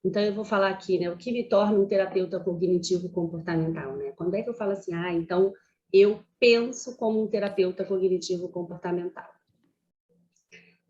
Então, eu vou falar aqui, né, o que me torna um terapeuta cognitivo-comportamental, né? Quando é que eu falo assim, então eu penso como um terapeuta cognitivo-comportamental?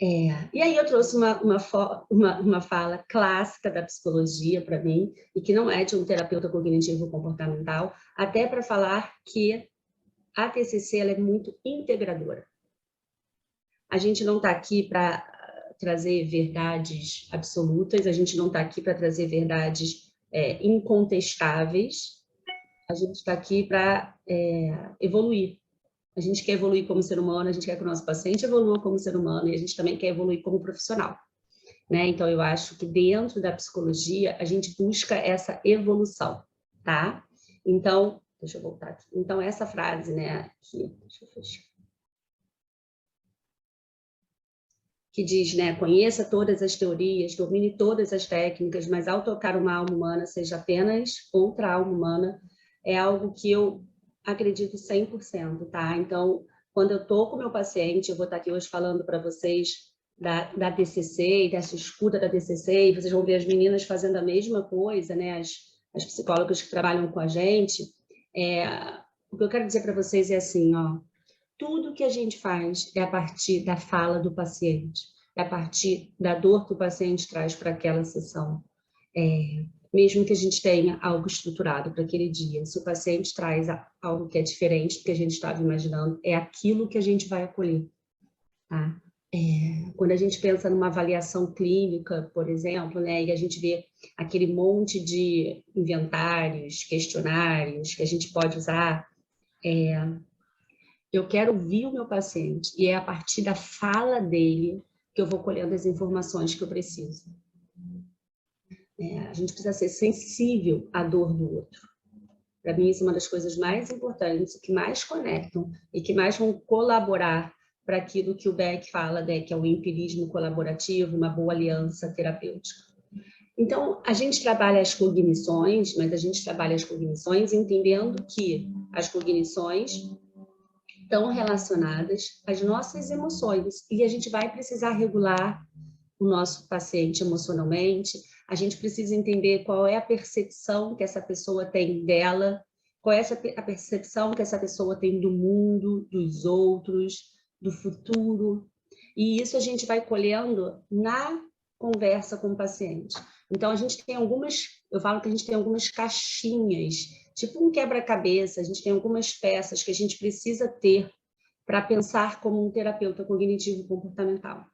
E aí eu trouxe uma fala clássica da psicologia para mim, e que não é de um terapeuta cognitivo-comportamental, até para falar que a TCC ela é muito integradora. A gente não está aqui para trazer verdades absolutas, a gente não está aqui para trazer verdades incontestáveis, a gente está aqui para evoluir. A gente quer evoluir como ser humano, a gente quer que o nosso paciente evolua como ser humano e a gente também quer evoluir como profissional, né? Então, eu acho que dentro da psicologia, a gente busca essa evolução, tá? Então, deixa eu voltar aqui. Então, essa frase, né, aqui, deixa eu fechar. Que diz, né, conheça todas as teorias, domine todas as técnicas, mas ao tocar uma alma humana, seja apenas outra alma humana, é algo que eu acredito 100%, tá? Então, quando eu tô com o meu paciente, eu vou estar aqui hoje falando para vocês da TCC e dessa escuta da TCC, e vocês vão ver as meninas fazendo a mesma coisa, né? As psicólogas que trabalham com a gente. O que eu quero dizer para vocês é assim, ó, tudo que a gente faz é a partir da fala do paciente, é a partir da dor que o paciente traz para aquela sessão. Mesmo que a gente tenha algo estruturado para aquele dia, se o paciente traz algo que é diferente do que a gente estava imaginando, é aquilo que a gente vai acolher. Tá? Quando a gente pensa numa avaliação clínica, por exemplo, né, e a gente vê aquele monte de inventários, questionários que a gente pode usar, eu quero ouvir o meu paciente e é a partir da fala dele que eu vou colhendo as informações que eu preciso. A gente precisa ser sensível à dor do outro. Para mim, isso é uma das coisas mais importantes, que mais conectam e que mais vão colaborar para aquilo que o Beck fala, né, que é o empirismo colaborativo, uma boa aliança terapêutica. Então, a gente trabalha as cognições, mas a gente trabalha as cognições entendendo que as cognições estão relacionadas às nossas emoções e a gente vai precisar regular o nosso paciente emocionalmente, a gente precisa entender qual é a percepção que essa pessoa tem dela, qual é a percepção que essa pessoa tem do mundo, dos outros, do futuro, e isso a gente vai colhendo na conversa com o paciente. Então, a gente tem eu falo que a gente tem algumas caixinhas, tipo um quebra-cabeça, a gente tem algumas peças que a gente precisa ter para pensar como um terapeuta cognitivo-comportamental.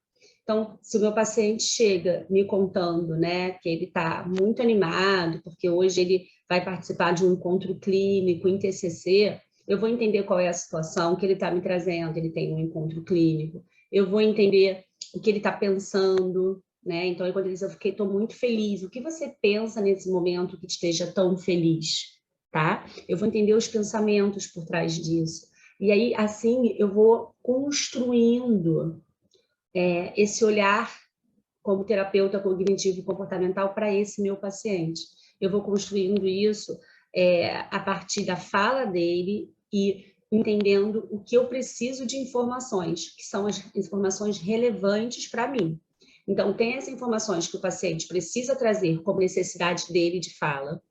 Então, se o meu paciente chega me contando, né, que ele está muito animado, porque hoje ele vai participar de um encontro clínico em TCC, eu vou entender qual é a situação que ele está me trazendo, ele tem um encontro clínico, eu vou entender o que ele está pensando, né? Então, quando ele diz, estou muito feliz, o que você pensa nesse momento que esteja tão feliz, tá? Eu vou entender os pensamentos por trás disso. E aí, assim, eu vou construindo esse olhar como terapeuta cognitivo comportamental para esse meu paciente. Eu vou construindo isso a partir da fala dele e entendendo o que eu preciso de informações, que são as informações relevantes para mim. Então, tem as informações que o paciente precisa trazer como necessidade dele de fala,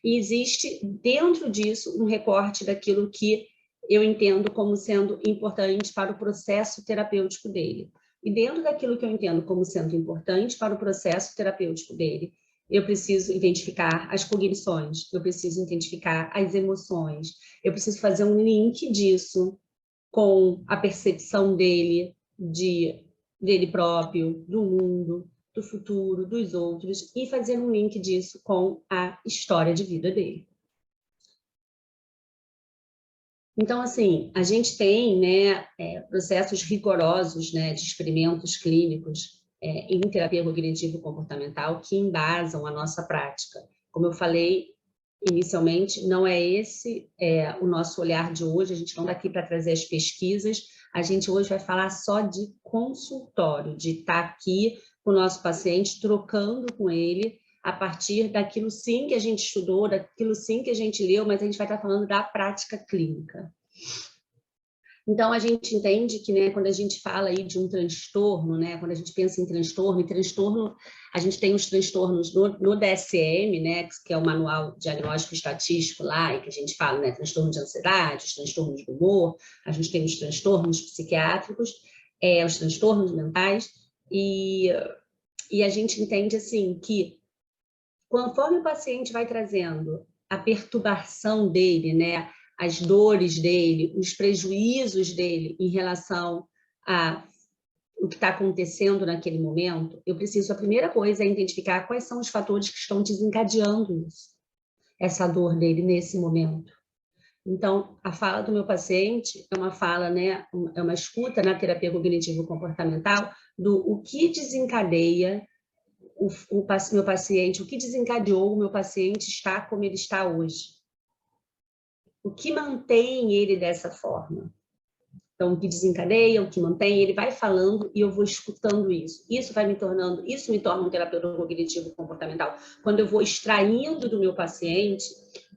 e existe dentro disso um recorte daquilo que eu entendo como sendo importante para o processo terapêutico dele. E dentro daquilo que eu entendo como sendo importante para o processo terapêutico dele, eu preciso identificar as cognições, eu preciso identificar as emoções, eu preciso fazer um link disso com a percepção dele, dele próprio, do mundo, do futuro, dos outros, e fazer um link disso com a história de vida dele. Então, assim, a gente tem, né, processos rigorosos, né, de experimentos clínicos em terapia cognitivo-comportamental que embasam a nossa prática. Como eu falei inicialmente, não é esse o nosso olhar de hoje, a gente não está aqui para trazer as pesquisas, a gente hoje vai falar só de consultório, de estar aqui com o nosso paciente, trocando com ele, a partir daquilo sim que a gente estudou, daquilo sim que a gente leu, mas a gente vai estar falando da prática clínica. Então, a gente entende que, né, quando a gente fala aí de um transtorno, né, quando a gente pensa em transtorno, a gente tem os transtornos no DSM, né, que é o Manual Diagnóstico Estatístico lá, e que a gente fala, né, transtorno de ansiedade, os transtornos do humor, a gente tem os transtornos psiquiátricos, os transtornos mentais, e a gente entende, assim, que conforme o paciente vai trazendo a perturbação dele, né, as dores dele, os prejuízos dele em relação a o que está acontecendo naquele momento, eu preciso, a primeira coisa é identificar quais são os fatores que estão desencadeando isso, essa dor dele nesse momento. Então, a fala do meu paciente é uma fala, né, é uma escuta na terapia cognitivo-comportamental do o que desencadeia meu paciente, o que desencadeou o meu paciente estar como ele está hoje. O que mantém ele dessa forma? Então, o que desencadeia, o que mantém, ele vai falando e eu vou escutando isso. Isso me torna um terapeuta cognitivo comportamental. Quando eu vou extraindo do meu paciente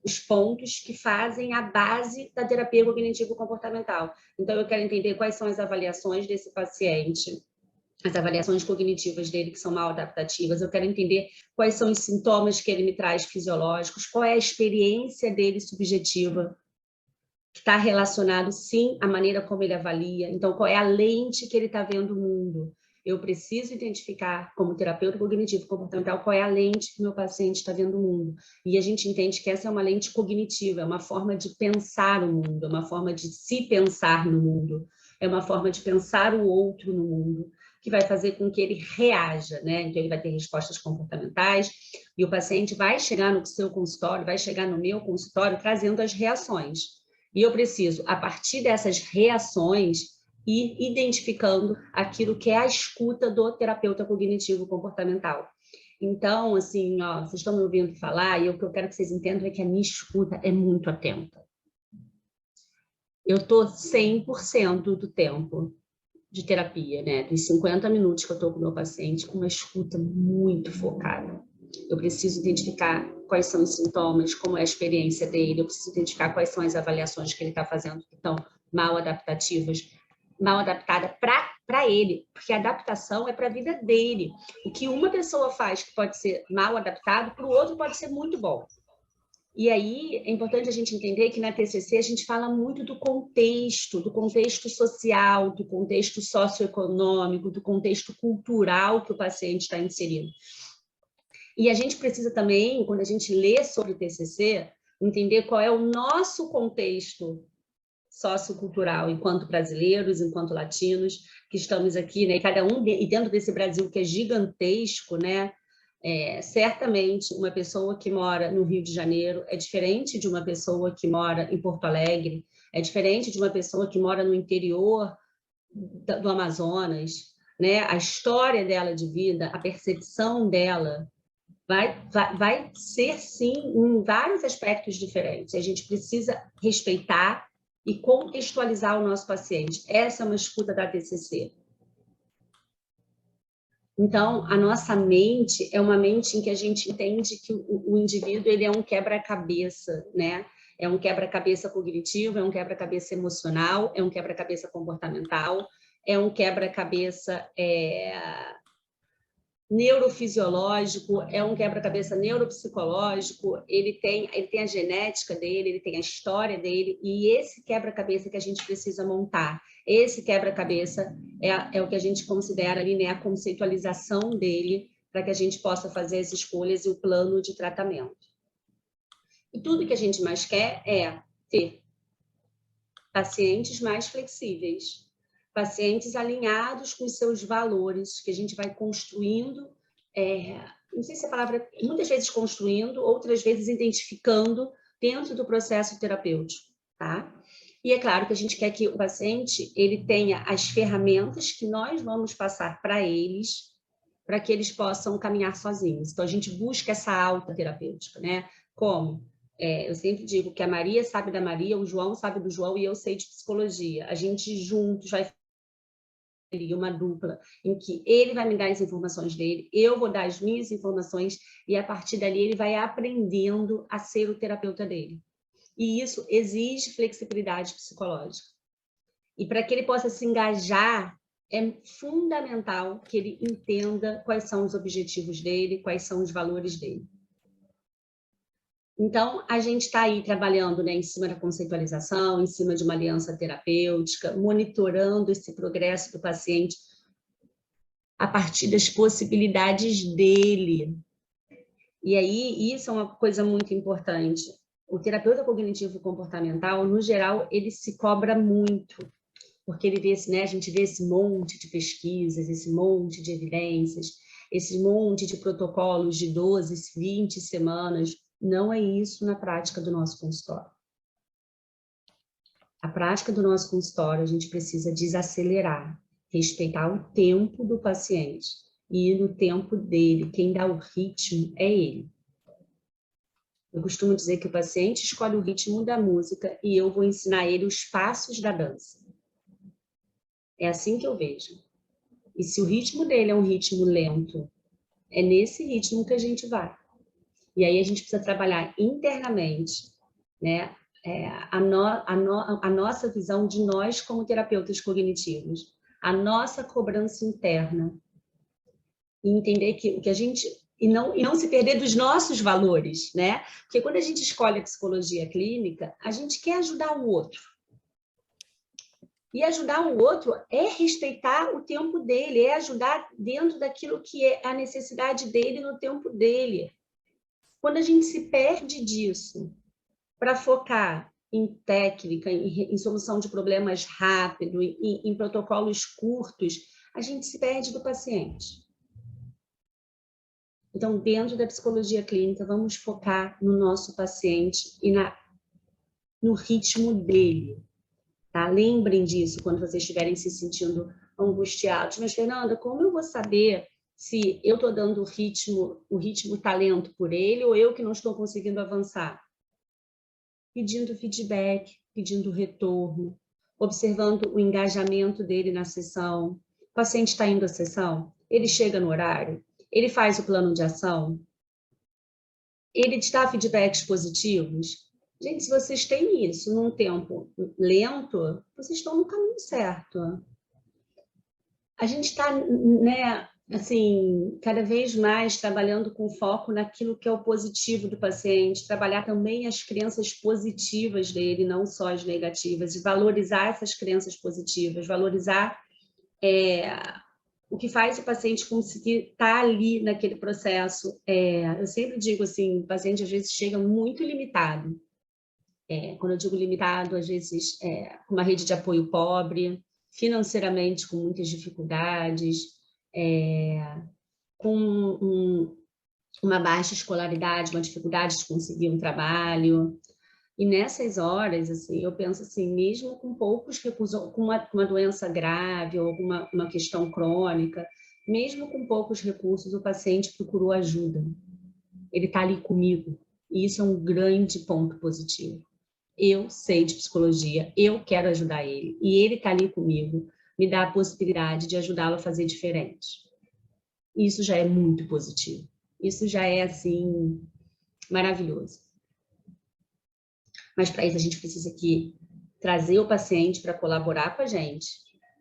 os pontos que fazem a base da terapia cognitivo comportamental. Então, eu quero entender quais são as avaliações desse paciente, as avaliações cognitivas dele que são mal adaptativas, eu quero entender quais são os sintomas que ele me traz fisiológicos, qual é a experiência dele subjetiva, que está relacionado, sim, à maneira como ele avalia, então qual é a lente que ele está vendo o mundo. Eu preciso identificar, como terapeuta cognitivo comportamental, qual é a lente que meu paciente está vendo o mundo. E a gente entende que essa é uma lente cognitiva, é uma forma de pensar o mundo, é uma forma de se pensar no mundo, é uma forma de pensar o outro no mundo, que vai fazer com que ele reaja, né? Então, ele vai ter respostas comportamentais e o paciente vai chegar no seu consultório, vai chegar no meu consultório trazendo as reações. E eu preciso, a partir dessas reações, ir identificando aquilo que é a escuta do terapeuta cognitivo comportamental. Então, assim, ó, vocês estão me ouvindo falar e o que eu quero que vocês entendam é que a minha escuta é muito atenta. Eu estou 100% do tempo de terapia, né? Dos 50 minutos que eu estou com o meu paciente, com uma escuta muito focada. Eu preciso identificar quais são os sintomas, como é a experiência dele, eu preciso identificar quais são as avaliações que ele está fazendo que estão mal adaptadas para ele, porque a adaptação é para a vida dele. O que uma pessoa faz que pode ser mal adaptado, para o outro pode ser muito bom. E aí é importante a gente entender que na TCC a gente fala muito do contexto social, do contexto socioeconômico, do contexto cultural que o paciente está inserido. E a gente precisa também, quando a gente lê sobre o TCC, entender qual é o nosso contexto sociocultural enquanto brasileiros, enquanto latinos, que estamos aqui, né? E dentro desse Brasil que é gigantesco, né? Certamente uma pessoa que mora no Rio de Janeiro é diferente de uma pessoa que mora em Porto Alegre, é diferente de uma pessoa que mora no interior do Amazonas, né? A história dela de vida, a percepção dela vai ser, sim, em vários aspectos diferentes. A gente precisa respeitar e contextualizar o nosso paciente. Essa é uma escuta da TCC. Então, a nossa mente é uma mente em que a gente entende que o indivíduo ele é um quebra-cabeça, né? É um quebra-cabeça cognitivo, é um quebra-cabeça emocional, é um quebra-cabeça comportamental, é um quebra-cabeça neurofisiológico, é um quebra-cabeça neuropsicológico, ele tem a genética dele, ele tem a história dele, e esse quebra-cabeça que a gente precisa montar, esse quebra-cabeça é o que a gente considera ali, né, a conceitualização dele, para que a gente possa fazer as escolhas e o plano de tratamento. E tudo que a gente mais quer é ter pacientes mais flexíveis, pacientes alinhados com os seus valores, que a gente vai construindo, não sei se a palavra, muitas vezes construindo, outras vezes identificando dentro do processo terapêutico, tá? E é claro que a gente quer que o paciente ele tenha as ferramentas que nós vamos passar para eles, para que eles possam caminhar sozinhos. Então, a gente busca essa alta terapêutica, né? Como? Eu sempre digo que a Maria sabe da Maria, o João sabe do João e eu sei de psicologia. A gente juntos vai fazer uma dupla em que ele vai me dar as informações dele, eu vou dar as minhas informações e a partir dali ele vai aprendendo a ser o terapeuta dele. E isso exige flexibilidade psicológica. E para que ele possa se engajar, é fundamental que ele entenda quais são os objetivos dele, quais são os valores dele. Então, a gente está aí trabalhando, né, em cima da conceitualização, em cima de uma aliança terapêutica, monitorando esse progresso do paciente a partir das possibilidades dele. E aí, isso é uma coisa muito importante. O terapeuta cognitivo comportamental, no geral, ele se cobra muito, porque ele vê, né, a gente vê esse monte de pesquisas, esse monte de evidências, esse monte de protocolos de 12, 20 semanas. Não é isso na prática do nosso consultório. A prática do nosso consultório, a gente precisa desacelerar, respeitar o tempo do paciente e ir no tempo dele. Quem dá o ritmo é ele. Eu costumo dizer que o paciente escolhe o ritmo da música e eu vou ensinar ele os passos da dança. É assim que eu vejo. E se o ritmo dele é um ritmo lento, é nesse ritmo que a gente vai. E aí a gente precisa trabalhar internamente, né? A nossa visão de nós como terapeutas cognitivos, a nossa cobrança interna, e entender que a gente... E não se perder dos nossos valores, né? Porque quando a gente escolhe a psicologia clínica, a gente quer ajudar o outro. E ajudar o outro é respeitar o tempo dele, é ajudar dentro daquilo que é a necessidade dele no tempo dele. Quando a gente se perde disso para focar em técnica, em solução de problemas rápido, em protocolos curtos, a gente se perde do paciente. Então, dentro da psicologia clínica, vamos focar no nosso paciente e no ritmo dele. Tá? Lembrem disso quando vocês estiverem se sentindo angustiados. Mas, Fernanda, como eu vou saber se eu estou dando o ritmo talento por ele ou eu que não estou conseguindo avançar? Pedindo feedback, pedindo retorno, observando o engajamento dele na sessão. O paciente está indo à sessão? Ele chega no horário? Ele faz o plano de ação? Ele te dá feedbacks positivos? Gente, se vocês têm isso num tempo lento, vocês estão no caminho certo. A gente está, né, assim, cada vez mais trabalhando com foco naquilo que é o positivo do paciente, trabalhar também as crenças positivas dele, não só as negativas, e valorizar essas crenças positivas, valorizar o que faz o paciente conseguir estar ali naquele processo. Eu sempre digo assim, o paciente às vezes chega muito limitado. Quando eu digo limitado, às vezes com uma rede de apoio pobre, financeiramente com muitas dificuldades, com uma baixa escolaridade, uma dificuldade de conseguir um trabalho. E nessas horas, assim, eu penso assim, mesmo com poucos recursos, com uma doença grave ou alguma uma questão crônica, mesmo com poucos recursos, o paciente procurou ajuda. Ele está ali comigo. E isso é um grande ponto positivo. Eu sei de psicologia, eu quero ajudar ele. E ele está ali comigo, me dá a possibilidade de ajudá-lo a fazer diferente. Isso já é muito positivo. Isso já é, assim, maravilhoso. Mas para isso a gente precisa aqui trazer o paciente para colaborar com a gente.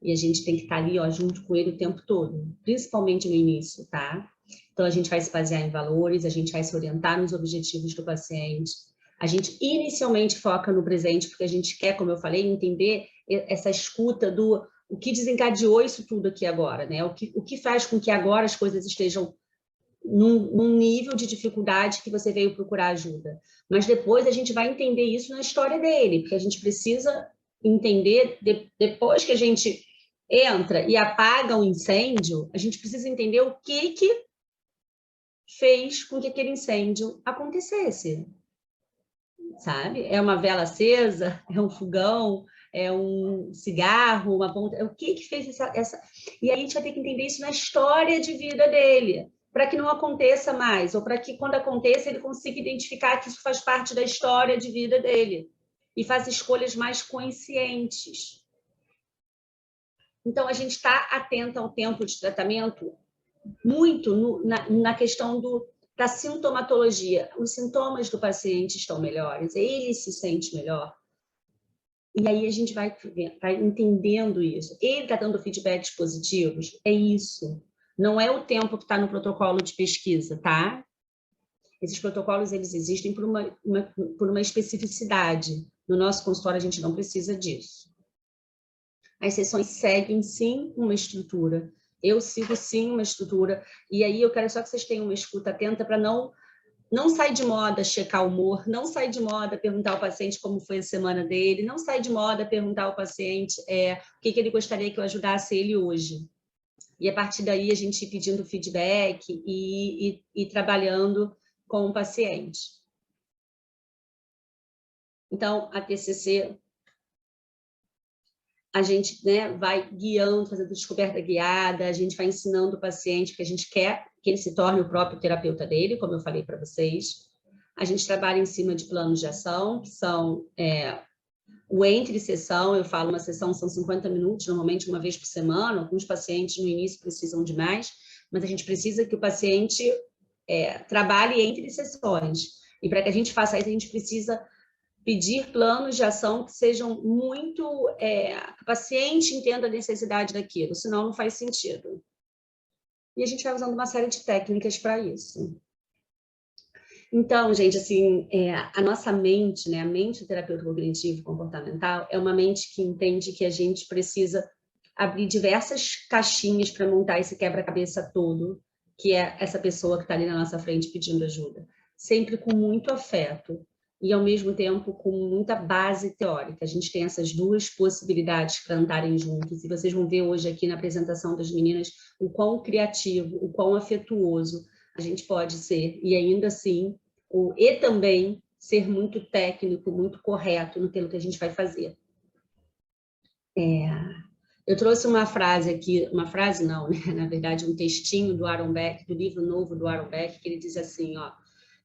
E a gente tem que estar ali, ó, junto com ele o tempo todo, principalmente no início, tá? Então a gente vai se basear em valores, a gente vai se orientar nos objetivos do paciente. A gente inicialmente foca no presente, porque a gente quer, como eu falei, entender essa escuta do o que desencadeou isso tudo aqui agora, né? O que faz com que agora as coisas estejam num nível de dificuldade que você veio procurar ajuda. Mas depois a gente vai entender isso na história dele, porque a gente precisa entender, depois que a gente entra e apaga um incêndio, a gente precisa entender o que fez com que aquele incêndio acontecesse. Sabe? É uma vela acesa? É um fogão? É um cigarro? Uma ponta? O que fez essa... E aí a gente vai ter que entender isso na história de vida dele, para que não aconteça mais, ou para que, quando aconteça, ele consiga identificar que isso faz parte da história de vida dele e faça escolhas mais conscientes. Então, a gente está atento ao tempo de tratamento muito na questão da sintomatologia. Os sintomas do paciente estão melhores, ele se sente melhor. E aí a gente vai entendendo isso. Ele está dando feedbacks positivos? É isso. Não é o tempo que está no protocolo de pesquisa, tá? Esses protocolos, eles existem por uma especificidade. No nosso consultório, a gente não precisa disso. As sessões seguem, sim, uma estrutura. Eu sigo, sim, uma estrutura. E aí eu quero só que vocês tenham uma escuta atenta para não sai de moda checar o humor, não sai de moda perguntar ao paciente como foi a semana dele, não sai de moda perguntar ao paciente o que ele gostaria que eu ajudasse ele hoje. E a partir daí a gente ir pedindo feedback e trabalhando com o paciente. Então, a TCC, a gente, né, vai guiando, fazendo descoberta guiada, a gente vai ensinando o paciente que a gente quer que ele se torne o próprio terapeuta dele, como eu falei para vocês. A gente trabalha em cima de planos de ação, que são o entre-sessão, eu falo, uma sessão são 50 minutos, normalmente uma vez por semana. Alguns pacientes no início precisam de mais, mas a gente precisa que o paciente trabalhe entre sessões. E para que a gente faça isso, a gente precisa pedir planos de ação que sejam muito... que o paciente entenda a necessidade daquilo, senão não faz sentido. E a gente vai usando uma série de técnicas para isso. Então, gente, assim, a nossa mente, né, a mente do terapeuta cognitivo comportamental é uma mente que entende que a gente precisa abrir diversas caixinhas para montar esse quebra-cabeça todo, que é essa pessoa que está ali na nossa frente pedindo ajuda. Sempre com muito afeto e, ao mesmo tempo, com muita base teórica. A gente tem essas duas possibilidades para andarem juntos. E vocês vão ver hoje aqui na apresentação das meninas o quão criativo, o quão afetuoso a gente pode ser, e ainda assim, e também ser muito técnico, muito correto naquilo que a gente vai fazer. Eu trouxe uma frase aqui, uma frase não, né? Na verdade, um textinho do Aaron Beck, do livro novo do Aaron Beck, que ele diz assim, ó: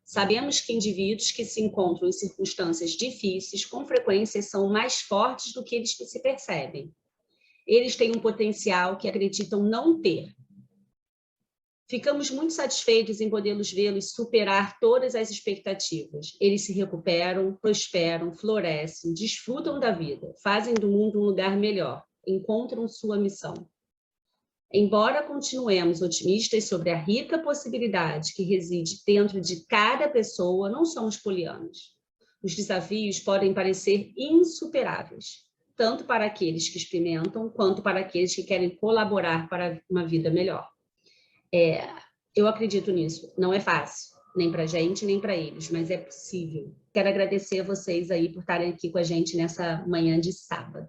sabemos que indivíduos que se encontram em circunstâncias difíceis, com frequência, são mais fortes do que eles se percebem. Eles têm um potencial que acreditam não ter. Ficamos muito satisfeitos em poder vê-los superar todas as expectativas. Eles se recuperam, prosperam, florescem, desfrutam da vida, fazem do mundo um lugar melhor, encontram sua missão. Embora continuemos otimistas sobre a rica possibilidade que reside dentro de cada pessoa, não somos polianos. Os desafios podem parecer insuperáveis, tanto para aqueles que experimentam, quanto para aqueles que querem colaborar para uma vida melhor. Eu acredito nisso. Não é fácil, nem para a gente, nem para eles, mas é possível. Quero agradecer a vocês aí por estarem aqui com a gente nessa manhã de sábado.